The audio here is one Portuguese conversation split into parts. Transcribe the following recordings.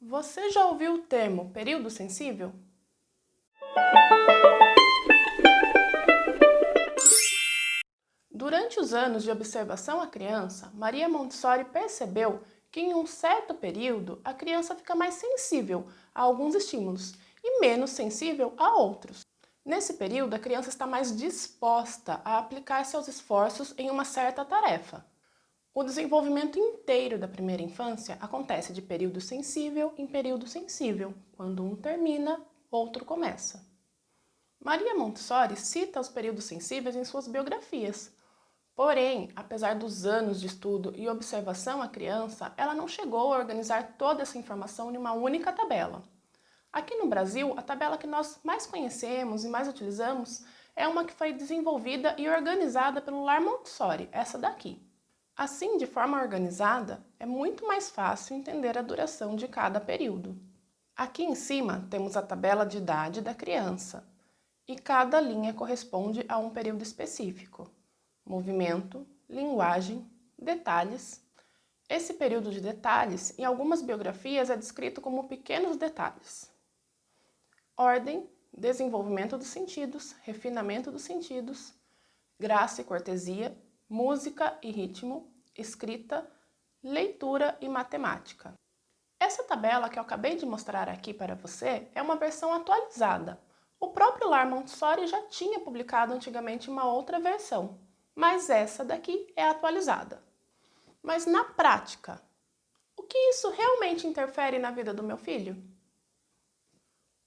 Você já ouviu o termo período sensível? Durante os anos de observação à criança, Maria Montessori percebeu que em um certo período a criança fica mais sensível a alguns estímulos e menos sensível a outros. Nesse período, a criança está mais disposta a aplicar seus esforços em uma certa tarefa. O desenvolvimento inteiro da primeira infância acontece de período sensível em período sensível. Quando um termina, outro começa. Maria Montessori cita os períodos sensíveis em suas biografias. Porém, apesar dos anos de estudo e observação à criança, ela não chegou a organizar toda essa informação em uma única tabela. Aqui no Brasil, a tabela que nós mais conhecemos e mais utilizamos é uma que foi desenvolvida e organizada pelo Lar Montessori, essa daqui. Assim, de forma organizada, é muito mais fácil entender a duração de cada período. Aqui em cima temos a tabela de idade da criança e cada linha corresponde a um período específico. Movimento, linguagem, detalhes. Esse período de detalhes, em algumas biografias, é descrito como pequenos detalhes. Ordem, desenvolvimento dos sentidos, refinamento dos sentidos, graça e cortesia, música e ritmo, escrita, leitura e matemática. Essa tabela que eu acabei de mostrar aqui para você é uma versão atualizada. O próprio Lar Montessori já tinha publicado antigamente uma outra versão, mas essa daqui é atualizada. Mas na prática, o que isso realmente interfere na vida do meu filho?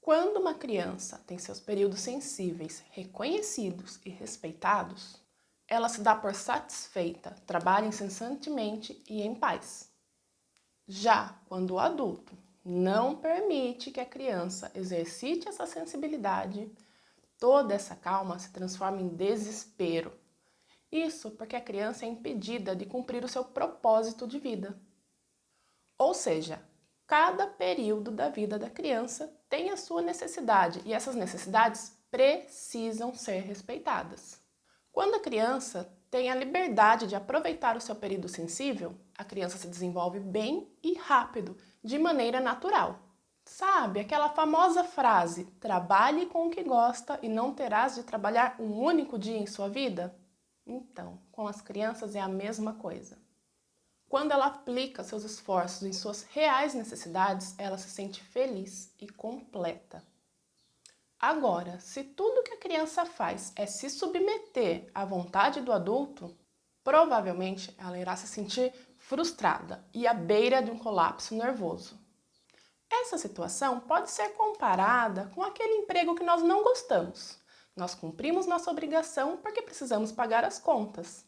Quando uma criança tem seus períodos sensíveis reconhecidos e respeitados, ela se dá por satisfeita, trabalha incessantemente e em paz. Já quando o adulto não permite que a criança exercite essa sensibilidade, toda essa calma se transforma em desespero. Isso porque a criança é impedida de cumprir o seu propósito de vida. Ou seja, cada período da vida da criança tem a sua necessidade e essas necessidades precisam ser respeitadas. Quando a criança tem a liberdade de aproveitar o seu período sensível, a criança se desenvolve bem e rápido, de maneira natural. Sabe aquela famosa frase, trabalhe com o que gosta e não terás de trabalhar um único dia em sua vida? Então, com as crianças é a mesma coisa. Quando ela aplica seus esforços em suas reais necessidades, ela se sente feliz e completa. Agora, se tudo que a criança faz é se submeter à vontade do adulto, provavelmente ela irá se sentir frustrada e à beira de um colapso nervoso. Essa situação pode ser comparada com aquele emprego que nós não gostamos. Nós cumprimos nossa obrigação porque precisamos pagar as contas,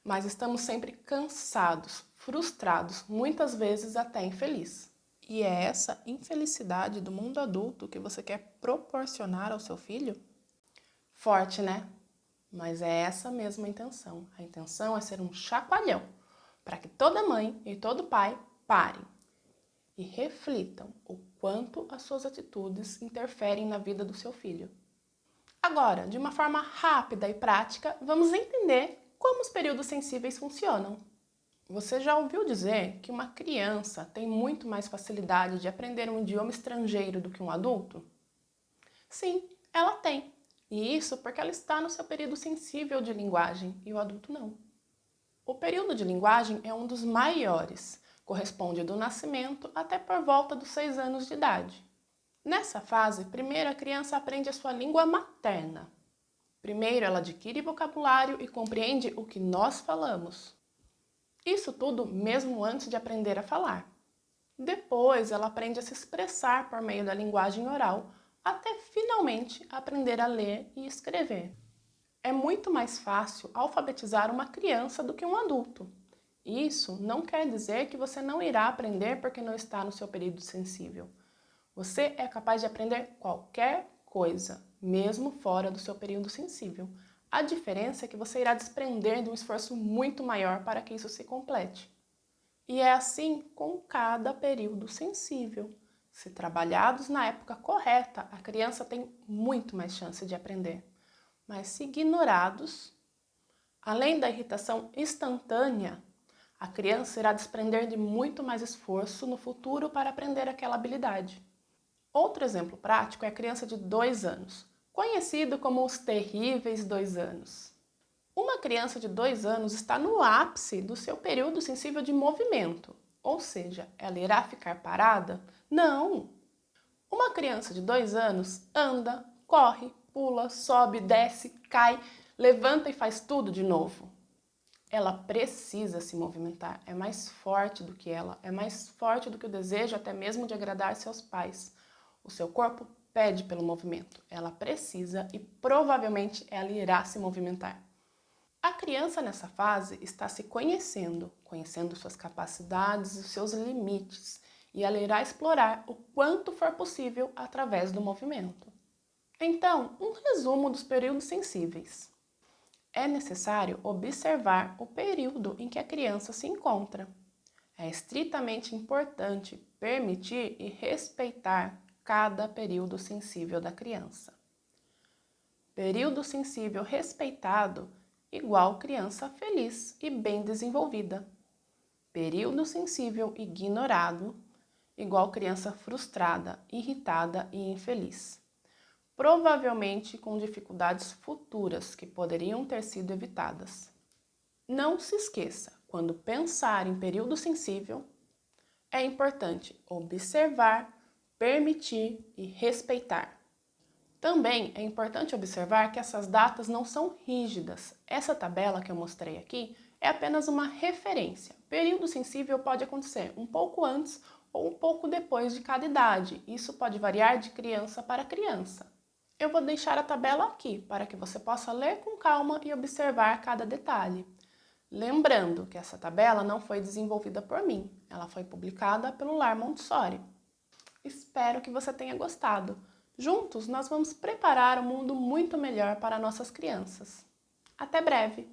mas estamos sempre cansados, frustrados, muitas vezes até infelizes. E é essa infelicidade do mundo adulto que você quer proporcionar ao seu filho? Forte, né? Mas é essa mesma a intenção. A intenção é ser um chacoalhão para que toda mãe e todo pai parem e reflitam o quanto as suas atitudes interferem na vida do seu filho. Agora, de uma forma rápida e prática, vamos entender como os períodos sensíveis funcionam. Você já ouviu dizer que uma criança tem muito mais facilidade de aprender um idioma estrangeiro do que um adulto? Sim, ela tem. E isso porque ela está no seu período sensível de linguagem e o adulto não. O período de linguagem é um dos maiores, corresponde do nascimento até por volta dos 6 anos de idade. Nessa fase, primeiro a criança aprende a sua língua materna. Primeiro ela adquire vocabulário e compreende o que nós falamos. Isso tudo mesmo antes de aprender a falar. Depois, ela aprende a se expressar por meio da linguagem oral, até finalmente aprender a ler e escrever. É muito mais fácil alfabetizar uma criança do que um adulto. Isso não quer dizer que você não irá aprender porque não está no seu período sensível. Você é capaz de aprender qualquer coisa, mesmo fora do seu período sensível. A diferença é que você irá desprender de um esforço muito maior para que isso se complete. E é assim com cada período sensível. Se trabalhados na época correta, a criança tem muito mais chance de aprender. Mas se ignorados, além da irritação instantânea, A criança irá desprender de muito mais esforço no futuro para aprender aquela habilidade. Outro exemplo prático é a criança de 2 anos, conhecido como os terríveis 2 anos. Uma criança de 2 anos está no ápice do seu período sensível de movimento, ou seja, ela irá ficar parada? Não! Uma criança de 2 anos anda, corre, pula, sobe, desce, cai, levanta e faz tudo de novo. Ela precisa se movimentar, é mais forte do que ela, é mais forte do que o desejo até mesmo de agradar seus pais. O seu corpo pede pelo movimento, ela precisa e provavelmente ela irá se movimentar. A criança nessa fase está se conhecendo, conhecendo suas capacidades e seus limites, e ela irá explorar o quanto for possível através do movimento. Então, um resumo dos períodos sensíveis. É necessário observar o período em que a criança se encontra. É estritamente importante permitir e respeitar cada período sensível da criança. Período sensível respeitado igual criança feliz e bem desenvolvida. Período sensível ignorado igual criança frustrada, irritada e infeliz. Provavelmente com dificuldades futuras que poderiam ter sido evitadas. Não se esqueça, quando pensar em período sensível, é importante observar, permitir e respeitar. Também é importante observar que essas datas não são rígidas. Essa tabela que eu mostrei aqui é apenas uma referência. Período sensível pode acontecer um pouco antes ou um pouco depois de cada idade. Isso pode variar de criança para criança. Eu vou deixar a tabela aqui para que você possa ler com calma e observar cada detalhe. Lembrando que essa tabela não foi desenvolvida por mim, ela foi publicada pelo Lar Montessori. Espero que você tenha gostado. Juntos nós vamos preparar um mundo muito melhor para nossas crianças. Até breve!